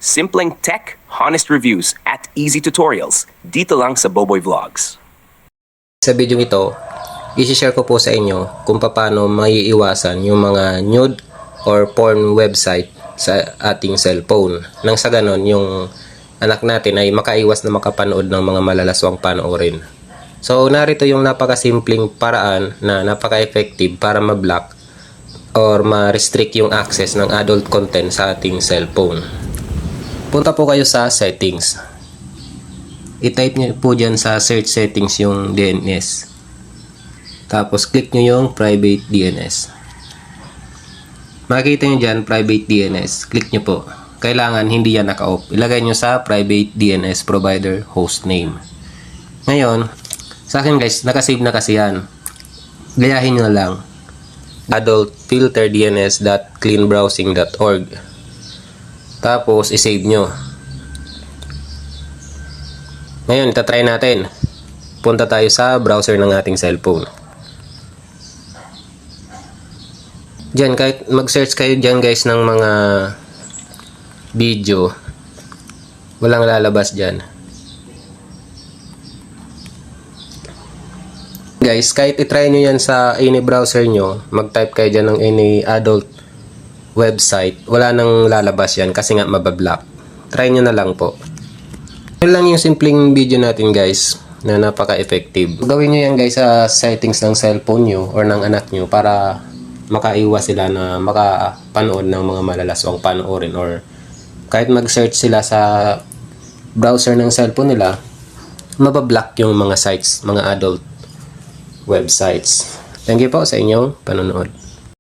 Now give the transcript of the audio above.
Simpleng tech, honest reviews at easy tutorials dito lang sa Boboy Vlogs. Sa video ito, i-share ko po sa inyo kung paano maiiwasan yung mga nude or porn website sa ating cellphone. Nang sa ganon, yung anak natin ay makaiwas na makapanood ng mga malalaswang panoorin. So, narito yung napakasimpleng paraan na napaka-effective para ma-block or ma-restrict yung access ng adult content sa ating cellphone. Punta po kayo sa settings. I-type nyo po dyan sa search settings yung DNS. Tapos click nyo yung private DNS. Makikita nyo dyan private DNS. Click nyo po. Kailangan hindi yan naka-off. Ilagay nyo sa private DNS provider hostname. Ngayon, sa akin guys, nakasave na kasi yan. Gayahin nyo na lang. adultfilterdns.cleanbrowsing.org. Tapos, isave nyo. Ngayon, itatry natin. Punta tayo sa browser ng ating cellphone. Diyan, kahit mag-search kayo dyan guys ng mga video, walang lalabas dyan. Guys, kahit itry nyo yan sa any browser nyo, mag-type kayo dyan ng any adult website, wala nang lalabas yan kasi nga mabablock. Try nyo na lang po. Yun lang yung simpleng video natin guys na napaka-effective. Gawin nyo yan guys sa settings ng cellphone nyo or ng anak nyo para makaiwas sila na makapanood ng mga malalaswang panoorin, or kahit mag-search sila sa browser ng cellphone nila, mabablock yung mga sites, mga adult websites. Thank you po sa inyong panonood.